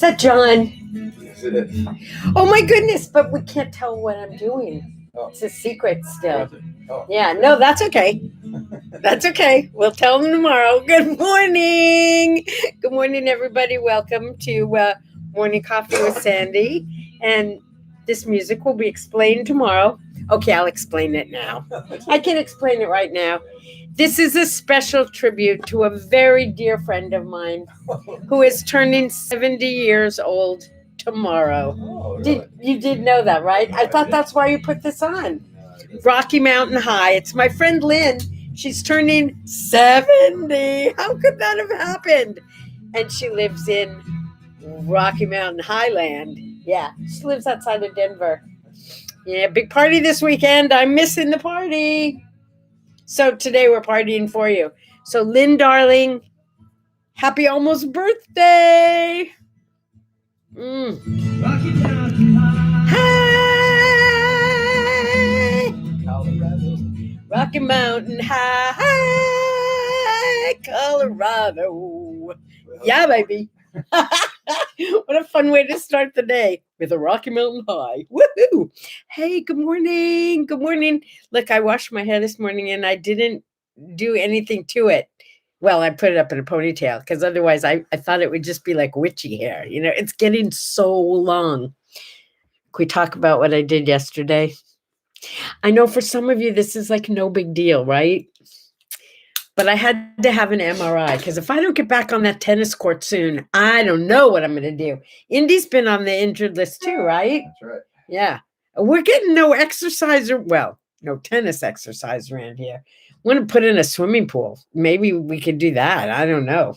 that John? Yes, it is. Oh my goodness, but we can't tell what I'm doing. Oh. It's a secret still. Oh. Yeah, no, that's okay. That's okay. We'll tell them tomorrow. Good morning. Good morning, everybody. Welcome to Morning Coffee with Sandy. And this music will be explained tomorrow. Okay, I'll explain it now. I can explain it right now. This is a special tribute to a very dear friend of mine who is turning 70 years old tomorrow. Oh, really? You did know that, right? I thought that's why you put this on. Rocky Mountain High. It's my friend Lynn. She's turning 70. How could that have happened? And she lives in Rocky Mountain Highland. Yeah, she lives outside of Denver. Yeah, big party this weekend. I'm missing the party. So today we're partying for you. So Lynn, darling, happy almost birthday. Rocky Mountain High. Colorado. Rocky Mountain High, Colorado. Yeah, baby. What a fun way to start the day with a Rocky Mountain High. Woohoo! Hey, good morning. Good morning. Look, I washed my hair this morning and I didn't do anything to it. Well, I put it up in a ponytail because otherwise I thought it would just be like witchy hair. You know, it's getting so long. Can we talk about what I did yesterday? I know for some of you, this is like no big deal, right? But I had to have an MRI because if I don't get back on that tennis court soon, I don't know what I'm going to do. Indy's been on the injured list too, right? That's right. Yeah. We're getting no exercise no tennis exercise around here. I want to put in a swimming pool. Maybe we could do that. I don't know.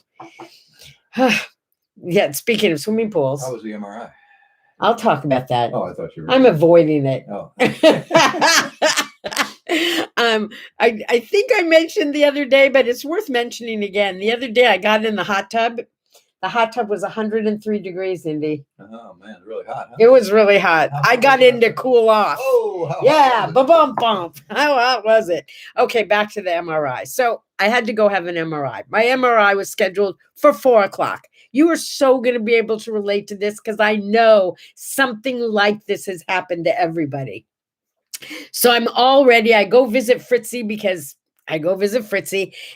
Yeah, speaking of swimming pools. How was the MRI? I'll talk about that. Oh, I thought you were. I'm avoiding it. Oh. I think I mentioned the other day, but it's worth mentioning again. The other day I got in the hot tub. The hot tub was 103 degrees, Indy. Oh, man, really hot, huh? It was really hot. I got in to cool off. Oh, yeah, bump. How hot was it? Okay, back to the MRI. So I had to go have an MRI. My MRI was scheduled for 4:00. You are so going to be able to relate to this because I know something like this has happened to everybody. So I'm all ready. I go visit Fritzy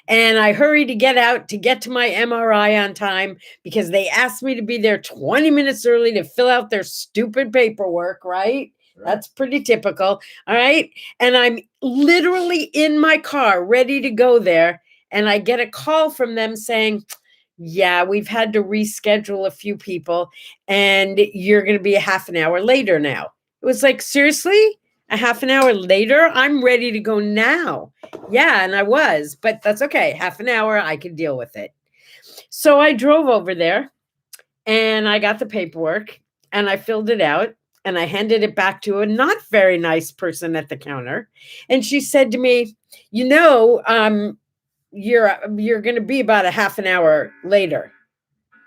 and I hurry to get out to get to my MRI on time because they asked me to be there 20 minutes early to fill out their stupid paperwork, right? That's pretty typical. All right. And I'm literally in my car ready to go there. And I get a call from them saying, yeah, we've had to reschedule a few people and you're going to be a half an hour later now. It was like, seriously? A half an hour later? I'm ready to go now. Yeah, and I was, but that's okay. Half an hour, I can deal with it. So I drove over there and I got the paperwork and I filled it out and I handed it back to a not very nice person at the counter. And she said to me, you're going to be about a half an hour later.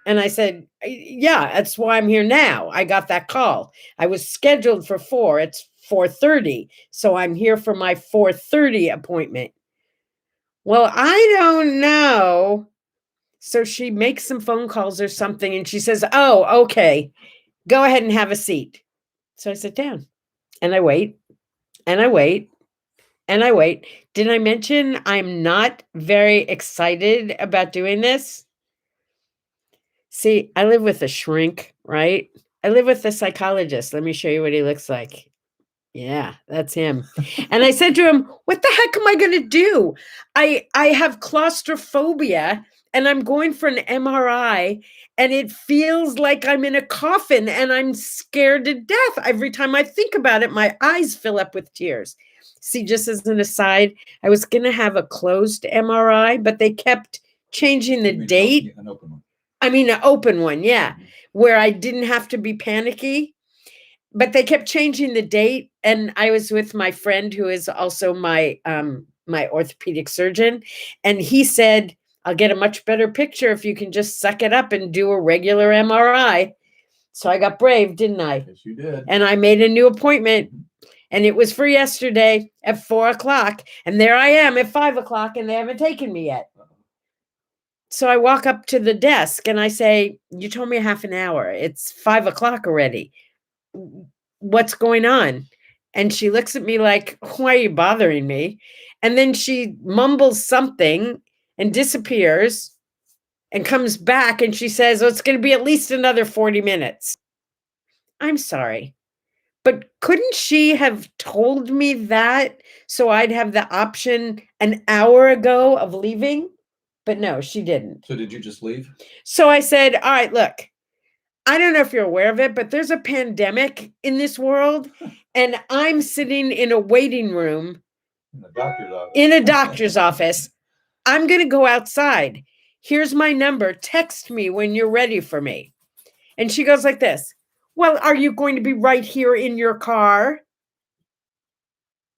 And I said, yeah, that's why I'm here now. I got that call. I was scheduled for 4. It's 4:30. So I'm here for my 4:30 appointment. Well, I don't know. So she makes some phone calls or something. And she says, oh, okay, go ahead and have a seat. So I sit down and I wait and I wait and I wait. Did I mention I'm not very excited about doing this? See, I live with a shrink, right? I live with a psychologist. Let me show you what he looks like. Yeah, that's him. And I said to him, what the heck am I going to do? I have claustrophobia and I'm going for an MRI and it feels like I'm in a coffin and I'm scared to death. Every time I think about it, my eyes fill up with tears. See, just as an aside, I was going to have a closed MRI, but they kept changing the date. An open one. I mean, an open one, yeah, where I didn't have to be panicky, but they kept changing the date. And I was with my friend who is also my orthopedic surgeon. And he said, I'll get a much better picture if you can just suck it up and do a regular MRI. So I got brave, didn't I? Yes, you did. And I made a new appointment. And it was for yesterday at 4:00. And there I am at 5:00 and they haven't taken me yet. So I walk up to the desk and I say, you told me half an hour. It's 5 o'clock already. What's going on? And she looks at me like, why are you bothering me? And then she mumbles something and disappears and comes back and she says, oh, it's going to be at least another 40 minutes. I'm sorry, but couldn't she have told me that so I'd have the option an hour ago of leaving? But no, she didn't. So did you just leave? So I said, all right, look, I don't know if you're aware of it, but there's a pandemic in this world, and I'm sitting in a waiting room In the doctor's office. in a doctor's office. I'm going to go outside. Here's my number. Text me when you're ready for me. And she goes like this. Well, are you going to be right here in your car?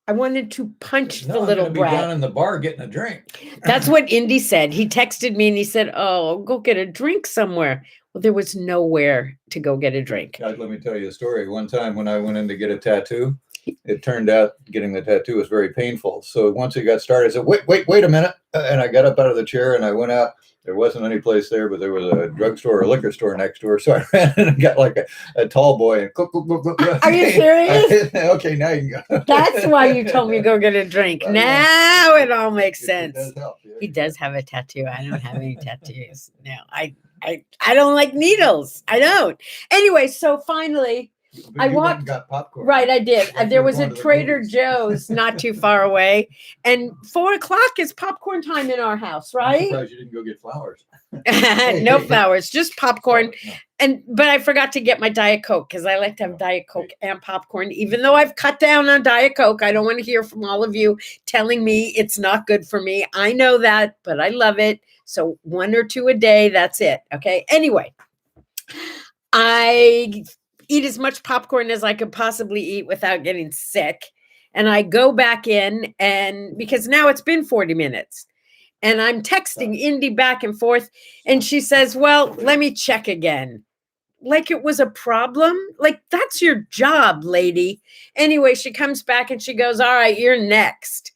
I wanted to punch the little I'm gonna brat. be down in the bar getting a drink. That's what Indy said. He texted me and he said, oh, go get a drink somewhere. Well, there was nowhere to go get a drink. God, let me tell you a story. One time when I went in to get a tattoo, it turned out getting the tattoo was very painful. So once it got started, I said, wait a minute. And I got up out of the chair and I went out. There wasn't any place there, but there was a drugstore or a liquor store next door. So I ran in and got like a tall boy. And Are you serious? Okay, now you can go. That's why you told me to go get a drink. Now it all makes sense. It does help. Yeah. He does have a tattoo. I don't have any tattoos. No, I don't like needles. I don't. Anyway, so finally, But I you went walked- and got popcorn. right, I did. Like There you're was a going to the Trader movies. Joe's not too far away, and 4 o'clock is popcorn time in our house, I'm right? surprised you didn't go get flowers. No flowers, just popcorn. No. But I forgot to get my Diet Coke because I like to have Diet Coke and popcorn. Even though I've cut down on Diet Coke, I don't want to hear from all of you telling me it's not good for me. I know that, but I love it. So 1 or 2 a day, that's it. Okay. Anyway, I eat as much popcorn as I could possibly eat without getting sick. And I go back in, and because now it's been 40 minutes. And I'm texting Indy back and forth, and she says, well, let me check again. Like it was a problem. Like, that's your job, lady. Anyway, she comes back and she goes, all right, you're next.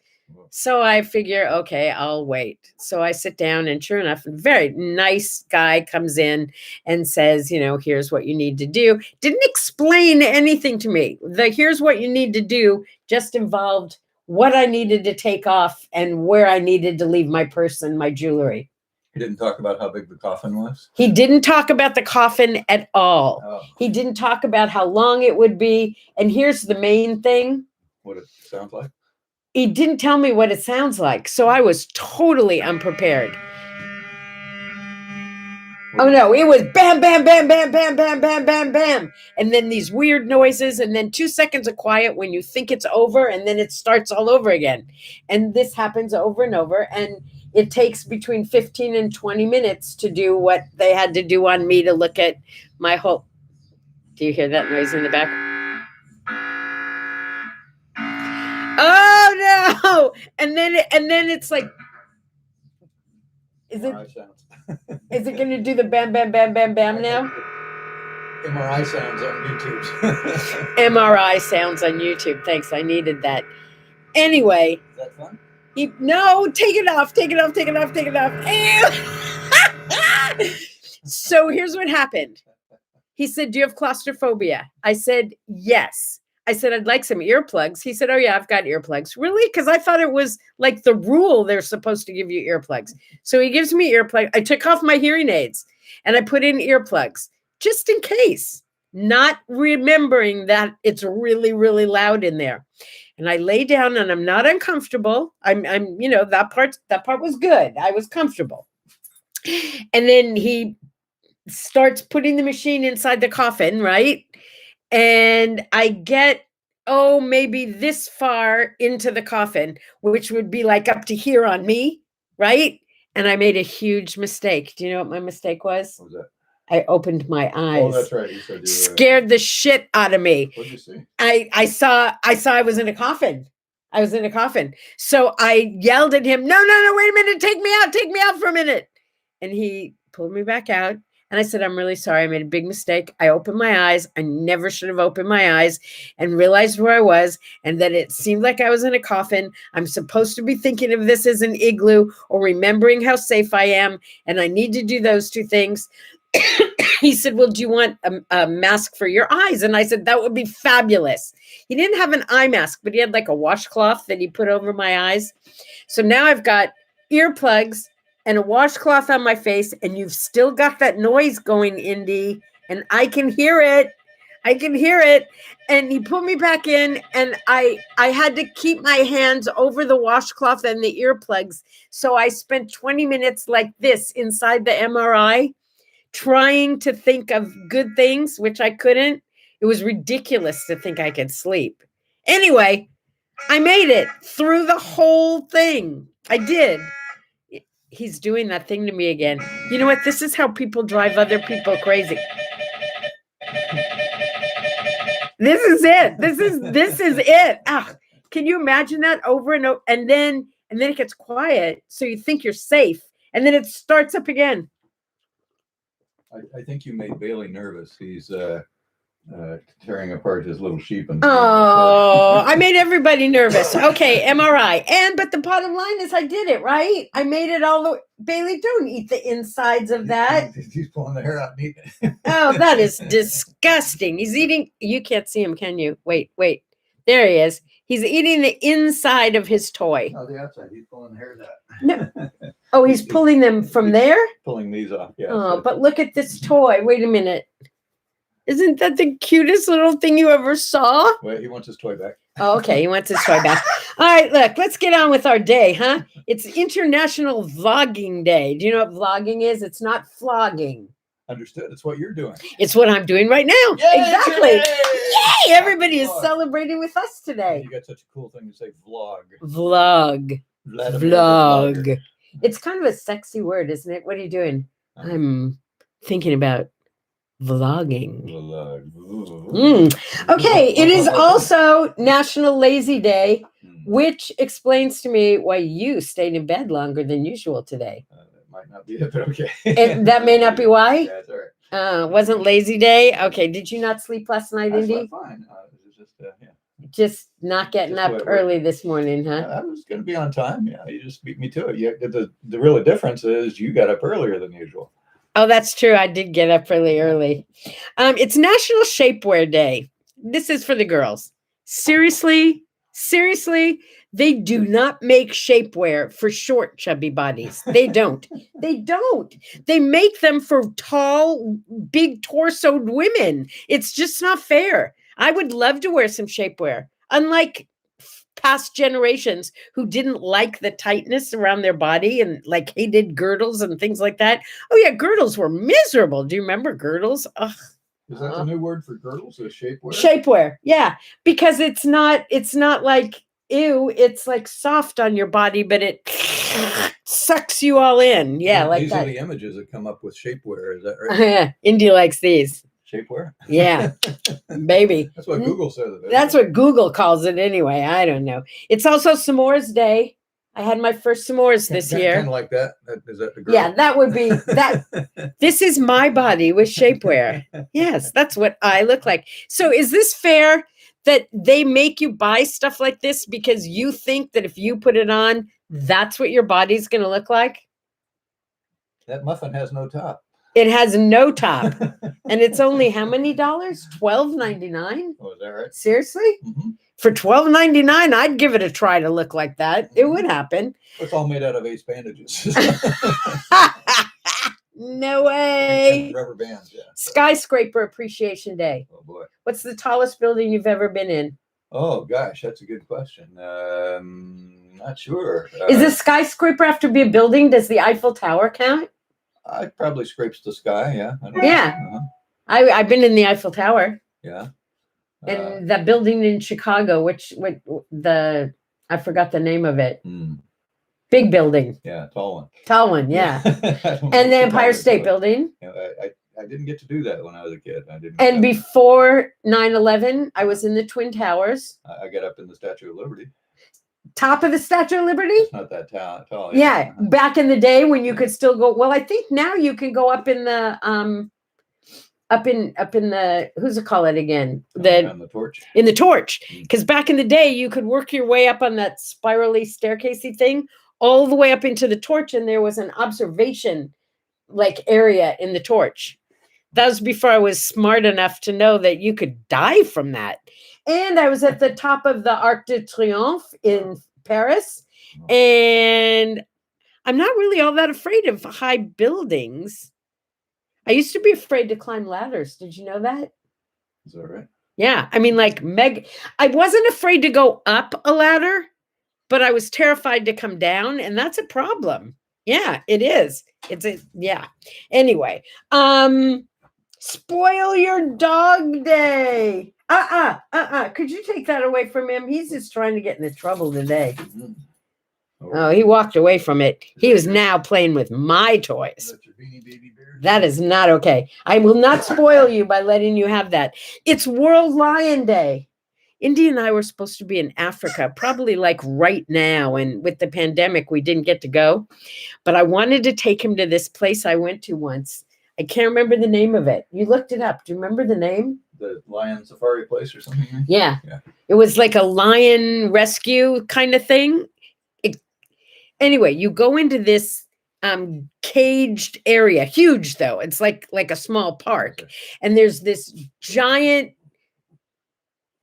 So I figure, okay, I'll wait. So I sit down, and sure enough, a very nice guy comes in and says, here's what you need to do. Didn't explain anything to me. The here's what you need to do just involved what I needed to take off and where I needed to leave my purse and my jewelry. He didn't talk about how big the coffin was. He didn't talk about the coffin at all. Oh, He didn't talk about how long it would be. And here's the main thing. what it sounds like. He didn't tell me what it sounds like. So I was totally unprepared. Oh no, it was bam, bam, bam, bam, bam, bam, bam, bam, bam. And then these weird noises, and then 2 seconds of quiet when you think it's over, and then it starts all over again. And this happens over and over. And it takes between 15 and 20 minutes to do what they had to do on me to look at my whole. Do you hear that noise in the back? Oh no! And then it's like, is it MRI sounds. is it going to do the bam, bam, bam, bam, bam now? MRI sounds on YouTube. MRI sounds on YouTube. Thanks, I needed that. Anyway, Is that fun? no, take it off. Ew. So here's what happened. He said, do you have claustrophobia? I said, yes. I said, I'd like some earplugs. He said, oh yeah, I've got earplugs. Really? Because I thought it was like the rule they're supposed to give you earplugs. So he gives me earplugs. I took off my hearing aids and I put in earplugs just in case, not remembering that it's really, really loud in there. And I lay down and I'm not uncomfortable. I'm that part was good. I was comfortable. And then he starts putting the machine inside the coffin, right? And I get, maybe this far into the coffin, which would be like up to here on me, right? And I made a huge mistake. Do you know what my mistake was? What was that? I opened my eyes. Oh, that's right. You said you were. Scared the shit out of me. What did you see? I saw I was in a coffin. I was in a coffin. So I yelled at him, no, wait a minute. Take me out for a minute. And he pulled me back out. And I said, I'm really sorry. I made a big mistake. I opened my eyes. I never should have opened my eyes and realized where I was and that it seemed like I was in a coffin. I'm supposed to be thinking of this as an igloo or remembering how safe I am. And I need to do those two things. He said, well, do you want a mask for your eyes? And I said, that would be fabulous. He didn't have an eye mask, but he had like a washcloth that he put over my eyes. So now I've got earplugs and a washcloth on my face, and you've still got that noise going, Indy, and I can hear it. I can hear it. And he put me back in, and I had to keep my hands over the washcloth and the earplugs. So I spent 20 minutes like this inside the MRI, trying to think of good things, which I couldn't. It was ridiculous to think I could sleep. Anyway, I made it through the whole thing. I did. He's doing that thing to me again. You know what? This is how people drive other people crazy. This is it. This is it. Ah, can you imagine that over and over? And then it gets quiet, so you think you're safe, and then it starts up again. I think you made Bailey nervous. He's tearing apart his little sheep. Oh, I made everybody nervous. Okay, MRI. But the bottom line is I did it, right? I made it all the way. Bailey, don't eat the insides of that. He's pulling the hair out and eating it. Oh, that is disgusting. He's eating. You can't see him, can you? Wait. There he is. He's eating the inside of his toy. Oh, the outside. He's pulling the hairs out. No. Oh, he's pulling them from there? Pulling these off, yeah. Oh, but look at this toy. Wait a minute. Isn't that the cutest little thing you ever saw? Well, he wants his toy back. Oh, okay. He wants his toy back. All right, look, let's get on with our day, huh? It's International Vlogging Day. Do you know what vlogging is? It's not flogging. Understood. It's what you're doing. It's what I'm doing right now. Yay, exactly. Yay! Yay! Everybody is celebrating with us today. You got such a cool thing to say, vlog. Vlog. Vlog. It's kind of a sexy word, isn't it? What are you doing? I'm thinking about vlogging. Okay, it is also National Lazy Day, which explains to me why you stayed in bed longer than usual today. That might not be it, but okay. And that may not be why? Yeah, that's all right. Wasn't lazy day? Okay, did you not sleep last night, Indy? I slept fine. It was just, yeah. Just not getting up early this morning, huh? I was going to be on time. Yeah, you just beat me to it. The real difference is you got up earlier than usual. Oh, that's true. I did get up really early. It's National Shapewear Day. This is for the girls. Seriously, they do not make shapewear for short, chubby bodies. They don't. They make them for tall, big torsoed women. It's just not fair. I would love to wear some shapewear. Unlike past generations who didn't like the tightness around their body and like hated girdles and things like that. Oh yeah, girdles were miserable. Do you remember girdles? Ugh. Is that the new word for girdles? Is shapewear? Shapewear, yeah, because it's not like ew. It's like soft on your body, but it sucks you all in. Yeah, like these that. Are the images that come up with shapewear. Is that right? Yeah, Indy likes these. Shapewear? Yeah, baby. That's what Google says. That's what Google calls it anyway. I don't know. It's also s'mores day. I had my first s'mores this year. Kind of like that. Is that the girl? Yeah, that would be that. This is my body with shapewear. Yes, that's what I look like. So is this fair that they make you buy stuff like this because you think that if you put it on, that's what your body's going to look like? That muffin has no top. It has no top. And it's only how many dollars? $12.99? Oh, is that right? Seriously? Mm-hmm. For $12.99, I'd give it a try to look like that. It would happen. It's all made out of ace bandages. No way. And rubber bands, yeah. Skyscraper Appreciation Day. Oh, boy. What's the tallest building you've ever been in? Oh, gosh, that's a good question. Not sure. Is a skyscraper have to be a building? Does the Eiffel Tower count? It probably scrapes the sky, yeah. Yeah. Uh-huh. I've been in the Eiffel Tower. Yeah. And that building in Chicago, I forgot the name of it. Big building. Yeah, tall one. Tall one, yeah. And the Empire State Building. Yeah, I didn't get to do that when I was a kid. And before 9/11, I was in the Twin Towers. I got up in the Statue of Liberty. top of the Statue of Liberty. It's not that tall. Yeah, back in the day when you could still go. Well, I think now you can go up in the up in the who's it call it again? On the torch. In the torch, because back in the day you could work your way up on that spirally staircasey thing all the way up into the torch, and there was an observation like area in the torch. That was before I was smart enough to know that you could die from that. And I was at the top of the Arc de Triomphe in Paris, and I'm not really all that afraid of high buildings. I used to be afraid to climb ladders. Did you know that? Is that right? Yeah. I mean, like I wasn't afraid to go up a ladder, but I was terrified to come down, and that's a problem. Yeah, it is. Yeah. Anyway, spoil your dog day. Could you take that away from him? He's just trying to get into trouble today. Mm-hmm. Oh, he walked away from it. He was now playing with my toys. That is not okay. I will not spoil you by letting you have that. It's World Lion Day. Indy and I were supposed to be in Africa, probably like right now. And with the pandemic, we didn't get to go. But I wanted to take him to this place I went to once. I can't remember the name of it. You looked it up. Do you remember the name? The lion safari place or something? Yeah. It was like a lion rescue kind of thing. Anyway, you go into this caged area, huge though. It's like a small park. And there's this giant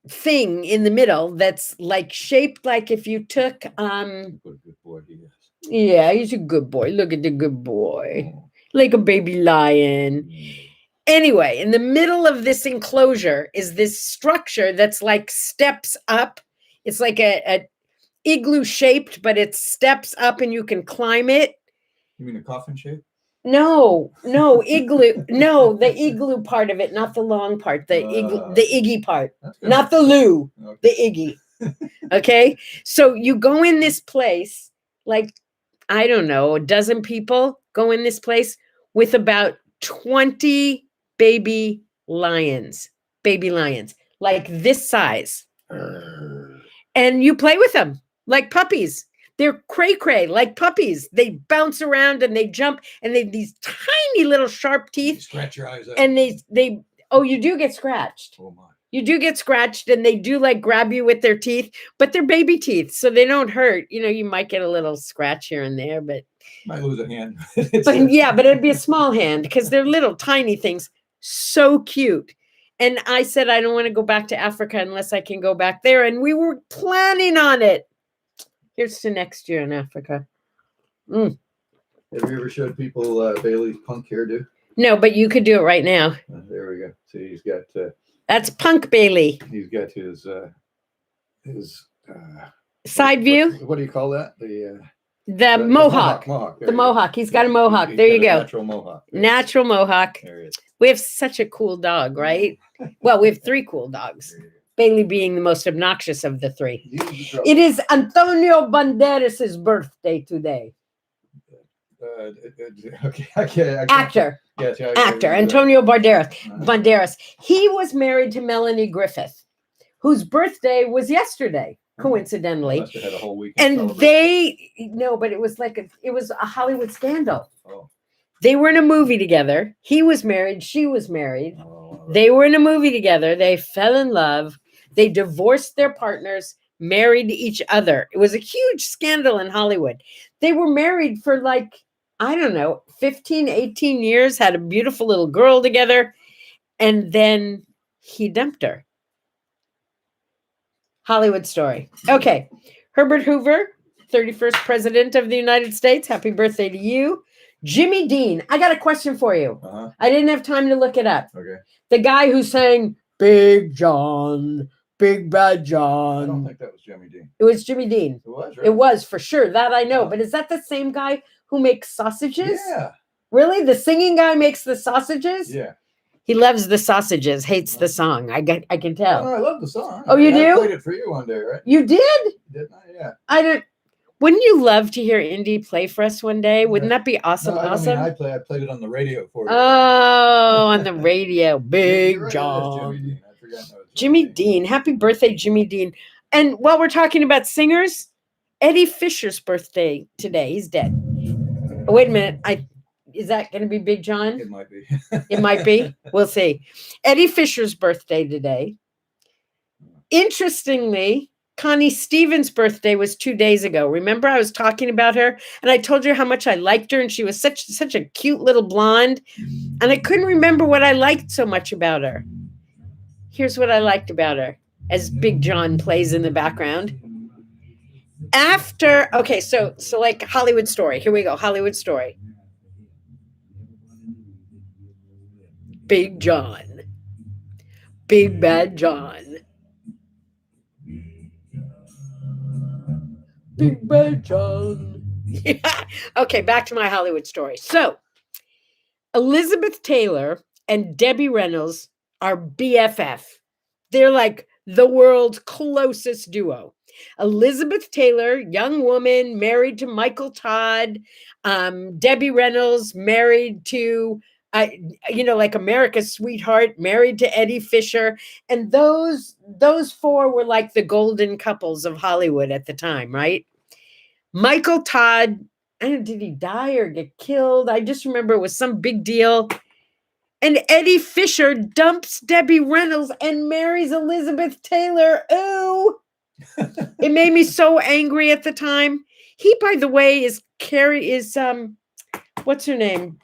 thing in the middle that's like shaped like if you took Good boy he is. Yeah, he's a good boy. Look at the good boy. Like a baby lion. Anyway, in the middle of this enclosure is this structure that's like steps up. It's like a igloo shaped, but it steps up and you can climb it. You mean a coffin shape? No, igloo. No, the igloo part of it, not the long part. The iggy part, not the loo. Okay. The iggy. Okay, so you go in this place, like I don't know, a dozen people go in this place with about 20 baby lions, like this size, and you play with them like puppies. They're cray-cray, like puppies. They bounce around and they jump, and they have these tiny little sharp teeth. You scratch your eyes out. And you do get scratched. Oh my. You do get scratched, and they do like grab you with their teeth, but they're baby teeth, so they don't hurt. You know, you might get a little scratch here and there, but might lose a hand. but it'd be a small hand because they're little tiny things. So cute. And I said, I don't want to go back to Africa unless I can go back there. And we were planning on it. Here's to next year in Africa. Have you ever showed people Bailey's punk hairdo? No, but you could do it right now. There we go. See, he's got. That's Punk Bailey. He's got his side view. What do you call that? The mohawk. Mohawk. The mohawk. He's got a mohawk. There you go. Natural mohawk. Natural mohawk. There he is. We have such a cool dog, right? Well, we have 3 cool dogs. Bailey being the most obnoxious of the 3. It is Antonio Banderas' birthday today. Okay. Actor. Yes, Actor. Antonio Banderas. He was married to Melanie Griffith, whose birthday was yesterday, coincidentally. Must have had a whole weekend. And but it was it was a Hollywood scandal. Oh. They were in a movie together. He was married. She was married. Oh, They were in a movie together. They fell in love. They divorced their partners, married each other. It was a huge scandal in Hollywood. They were married for 15, 18 years, had a beautiful little girl together. And then he dumped her. Hollywood story. Okay. Herbert Hoover, 31st President of the United States. Happy birthday to you. Jimmy Dean. I got a question for you. Uh-huh. I didn't have time to look it up. Okay. The guy who sang Big John, Big Bad John. I don't think that was Jimmy Dean. It was Jimmy Dean. It was, right? It was for sure. That I know. But is that the same guy who makes sausages? Yeah. Really? The singing guy makes the sausages? Yeah. He loves the sausages, hates the song. I can tell. Oh, I love the song. Oh, you do? I played it for you one day, right? You did? Didn't I? Yeah. I don't. Wouldn't you love to hear Indy play for us one day? Wouldn't that be awesome? No, awesome. I played it on the radio for you. Oh, on the radio, Big Right, John. Jimmy Dean. I forgot. Jimmy Dean. Happy birthday, Jimmy Dean. And while we're talking about singers, Eddie Fisher's birthday today. He's dead. Oh, wait a minute. Is that going to be Big John? It might be. It might be. We'll see. Eddie Fisher's birthday today. Interestingly, Connie Stevens' birthday was 2 days ago. Remember, I was talking about her, and I told you how much I liked her, and she was such a cute little blonde, and I couldn't remember what I liked so much about her. Here's what I liked about her, as Big John plays in the background. Okay, so like Hollywood Story. Here we go, Hollywood Story. Big John. Big Bad John. Big Bad John. Yeah. Okay, back to my Hollywood Story. So, Elizabeth Taylor and Debbie Reynolds are BFF. They're like the world's closest duo. Elizabeth Taylor, young woman, married to Michael Todd. Debbie Reynolds, married to, like America's sweetheart, married to Eddie Fisher. And those four were like the golden couples of Hollywood at the time, right? Michael Todd, I don't know, did he die or get killed? I just remember it was some big deal. And Eddie Fisher dumps Debbie Reynolds and marries Elizabeth Taylor. Ooh. It made me so angry at the time. He, by the way, is what's her name?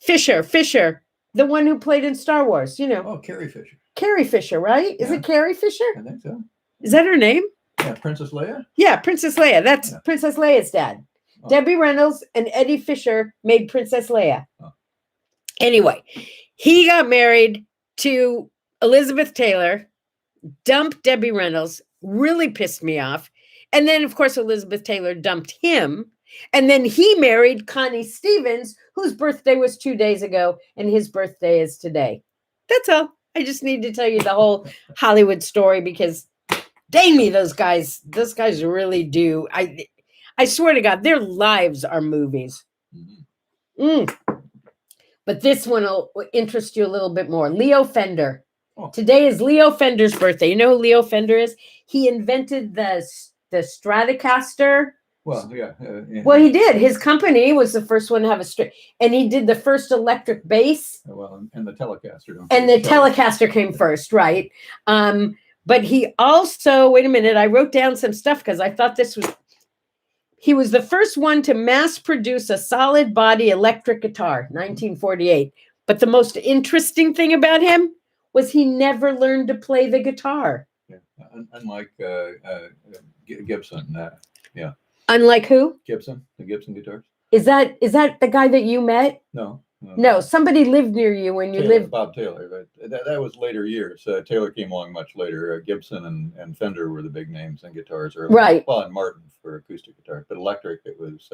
Fisher, the one who played in Star Wars, Oh, Carrie Fisher. Carrie Fisher, right? Is it Carrie Fisher? I think so. Is that her name? Yeah, Princess Leia? Yeah, Princess Leia. That's Princess Leia's dad. Oh. Debbie Reynolds and Eddie Fisher made Princess Leia. Oh. Anyway, he got married to Elizabeth Taylor, dumped Debbie Reynolds, really pissed me off. And then, of course, Elizabeth Taylor dumped him. And then he married Connie Stevens, whose birthday was 2 days ago, and his birthday is today. That's all. I just need to tell you the whole Hollywood story because, dang me, those guys really do. I swear to God, their lives are movies. But this one will interest you a little bit more. Leo Fender. Oh. Today is Leo Fender's birthday. You know who Leo Fender is? He invented the Stratocaster. Well, yeah. Well, he did. His company was the first one to have and he did the first electric bass. Well, and the Telecaster. And the Telecaster came first, right? But he also, wait a minute, I wrote down some stuff because I thought he was the first one to mass produce a solid body electric guitar, 1948. But the most interesting thing about him was he never learned to play the guitar. Yeah, unlike Gibson. Yeah. Unlike who? Gibson, the Gibson guitars. Is that the guy that you met? No, somebody lived near you when you lived. Bob Taylor, but that was later years. Taylor came along much later. Gibson and Fender were the big names in guitars early. Right. Well, and Martin for acoustic guitar, but electric it was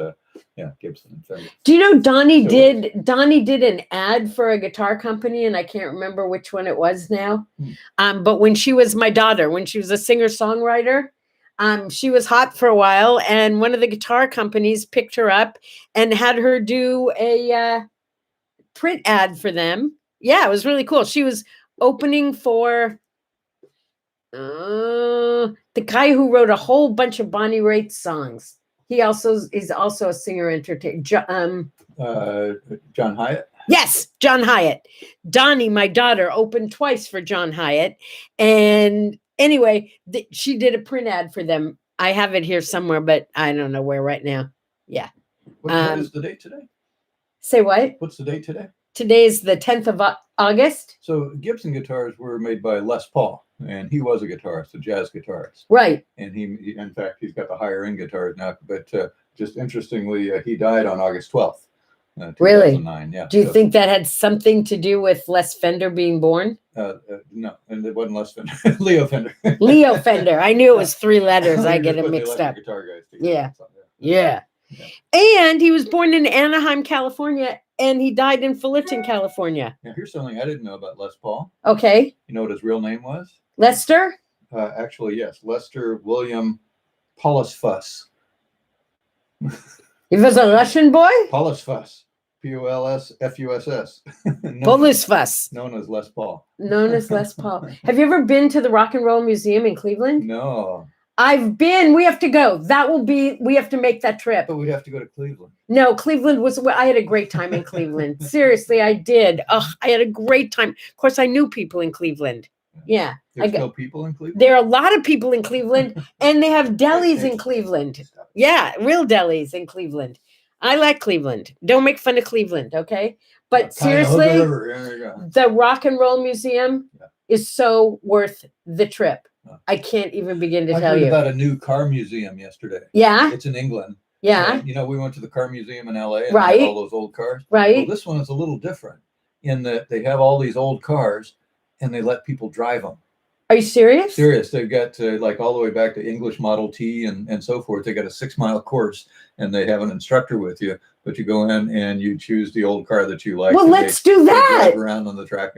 Gibson and Fender. Do you know Donnie did an ad for a guitar company, and I can't remember which one it was now. But when she was my daughter, when she was a singer-songwriter. She was hot for a while, and one of the guitar companies picked her up and had her do a print ad for them. Yeah, it was really cool. She was opening for the guy who wrote a whole bunch of Bonnie Raitt songs. He is also a singer entertainer. John Hyatt. Yes, John Hyatt. Donnie, my daughter, opened twice for John Hyatt, and anyway, she did a print ad for them. I have it here somewhere, but I don't know where right now. Yeah. What is the date today? Say what? What's the date today? Today's the 10th of August. So Gibson guitars were made by Les Paul, and he was a guitarist, a jazz guitarist. Right. And he in fact, he's got the higher end guitars now. But just interestingly, he died on August 12th. 2009. Really? Yeah. Do you think that had something to do with Les Fender being born? No, and it wasn't Les Fender. Leo Fender. Leo Fender. I knew it was 3 letters. I get them mixed up. Guitar guys Yeah. And he was born in Anaheim, California, and he died in Fullerton, California. Now, here's something I didn't know about Les Paul. Okay. You know what his real name was? Lester? Actually, yes. Lester William Paulusfuss. He was a Russian boy? Paulusfuss. P-O-L-S-F-U-S-S. Paulusfuss. Known as Les Paul. Known as Les Paul. Have you ever been to the Rock and Roll Museum in Cleveland? No. I've been. We have to go. We have to make that trip. But we'd have to go to Cleveland. No, Cleveland I had a great time in Cleveland. Seriously, I did. Oh, I had a great time. Of course, I knew people in Cleveland. Yeah. There's still people in Cleveland? There are a lot of people in Cleveland, and they have delis in Cleveland. Yeah, real delis in Cleveland. I like Cleveland. Don't make fun of Cleveland, okay? But seriously, the Rock and Roll Museum is so worth the trip. I can't even begin to tell you. I heard about a new car museum yesterday. Yeah? It's in England. Yeah. And, we went to the car museum in LA and right. all those old cars. Right. Well, this one is a little different in that they have all these old cars and they let people drive them. Are you serious? Serious. They've got like all the way back to English Model T and so forth. They got a 6-mile course and they have an instructor with you, but you go in and you choose the old car that you like. Well, let's do that. Drive around on the track.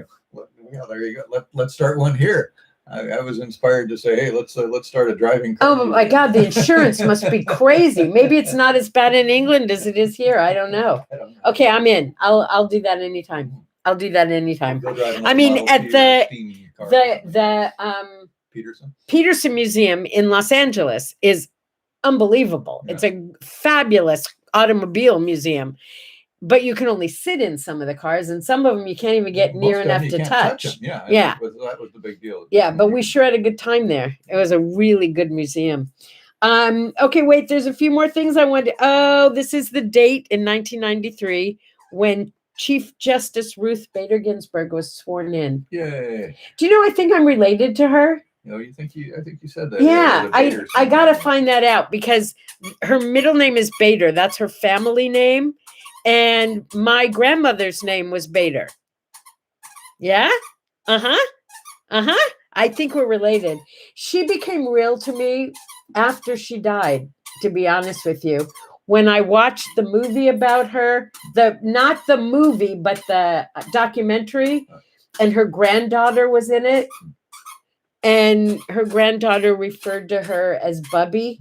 Yeah, there you go. Let's start one here. I was inspired to say, hey, let's start a driving car. Oh my God, the insurance must be crazy. Maybe it's not as bad in England as it is here. I don't know. Okay, I'm in. I'll do that anytime. I'll do that anytime. I mean, at the Peterson Museum in Los Angeles is unbelievable. Yeah. It's a fabulous automobile museum. But you can only sit in some of the cars, and some of them you can't even get near enough to touch. Yeah, that was the big deal. Yeah, but we sure had a good time there. It was a really good museum. Okay, wait, there's a few more things I wanted. This is the date in 1993 when Chief Justice Ruth Bader Ginsburg was sworn in. Yay! Do you know? I think I'm related to her. I think you said that. Yeah, I gotta find that out because her middle name is Bader. That's her family name. And my grandmother's name was Bader. Yeah? I think we're related. She became real to me after she died, to be honest with you. When I watched the movie about her, not the movie, but the documentary, and her granddaughter was in it. And her granddaughter referred to her as Bubby.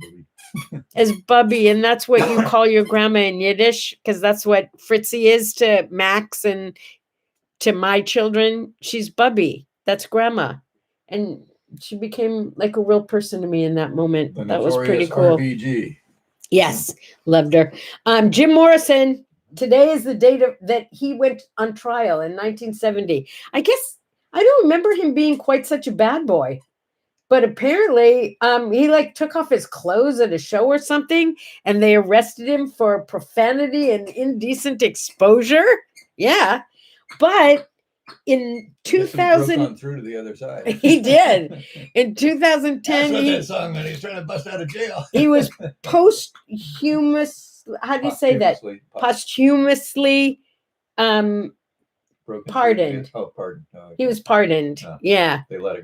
As Bubby, and that's what you call your grandma in Yiddish, because that's what Fritzy is to Max and to my children. She's Bubby. That's grandma. And she became like a real person to me in that moment. That was pretty cool. RBG. Yes, loved her. Jim Morrison, today is the date that he went on trial in 1970. I guess I don't remember him being quite such a bad boy. But apparently, he took off his clothes at a show or something, and they arrested him for profanity and indecent exposure. Yeah, but in 2000, on through to the other side. He did. In 2010, that song when he's trying to bust out of jail. He was posthumous. How do you say that? Posthumously. Pardoned. Pardoned. He was pardoned. Yeah. They let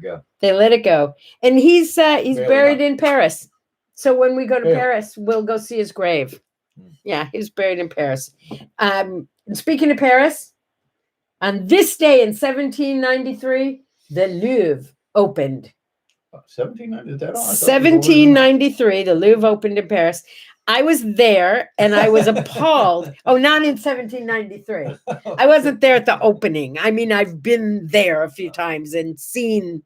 it go. And he's buried in Paris. So when we go to Paris, we'll go see his grave. Yeah, he was buried in Paris. Speaking of Paris, on this day in 1793, the Louvre opened. 1793, the Louvre opened in Paris. I was there and I was appalled. Oh, not in 1793. I wasn't there at the opening. I mean, I've been there a few times and seen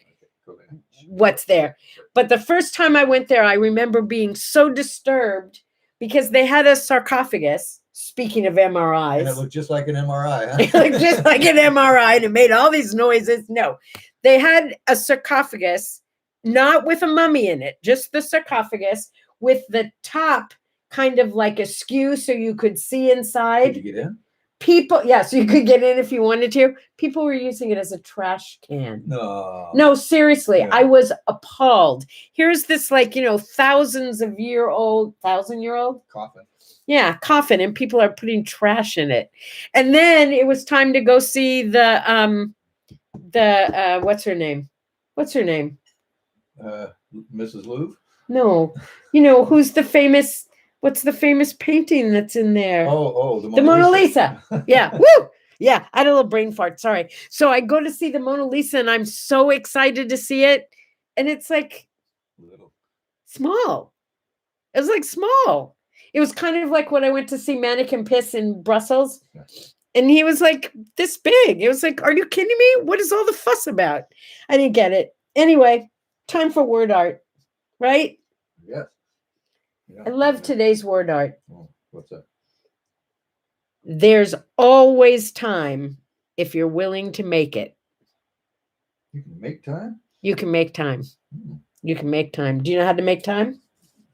what's there. But the first time I went there, I remember being so disturbed because they had a sarcophagus. Speaking of MRIs. And it looked just like an MRI, huh? It looked just like an MRI and it made all these noises. No, they had a sarcophagus, not with a mummy in it, just the sarcophagus with the top kind of like askew so you could see inside. Did you get in? So you could get in if you wanted to. People were using it as a trash can. No, seriously, I was appalled. Here's this thousand-year-old coffin. Yeah, coffin, and people are putting trash in it. And then it was time to go see the what's her name? Mrs. Louvre? No. Who's the famous? What's the famous painting that's in there? Oh, the Mona Lisa. Yeah. Woo! Yeah, I had a little brain fart. Sorry. So I go to see the Mona Lisa and I'm so excited to see it. And it's like small. It was like small. It was kind of like when I went to see Mannequin Piss in Brussels. And he was like this big. It was like, are you kidding me? What is all the fuss about? I didn't get it. Anyway, time for word art, right? Yes. Yeah. I love today's word art. Oh, what's that? There's always time if you're willing to make it. You can make time? You can make time. You can make time. Do you know how to make time?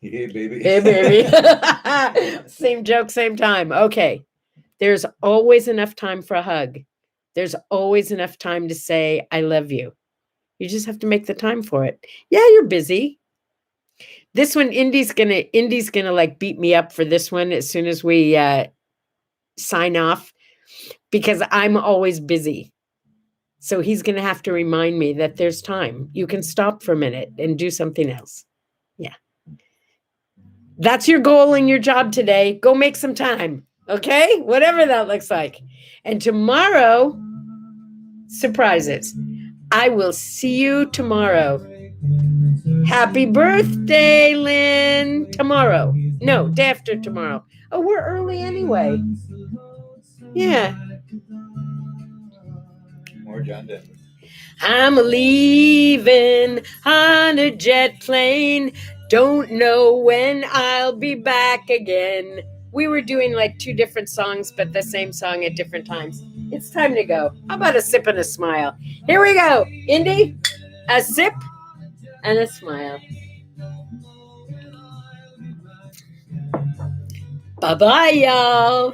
Hey, baby. Hey, baby. Same joke, same time. Okay. There's always enough time for a hug. There's always enough time to say, I love you. You just have to make the time for it. Yeah, you're busy. This one, Indy's gonna like beat me up for this one as soon as we sign off, because I'm always busy. So he's gonna have to remind me that there's time. You can stop for a minute and do something else. Yeah. That's your goal in your job today. Go make some time. Okay? Whatever that looks like. And tomorrow, surprises. I will see you tomorrow. Happy birthday, Lynn. Tomorrow. No, day after tomorrow. Oh, we're early anyway. Yeah. More John Denver. I'm leaving on a jet plane. Don't know when I'll be back again. We were doing like two different songs, but the same song at different times. It's time to go. How about a sip and a smile? Here we go. Indy, a sip and a smile. Bye-bye, y'all.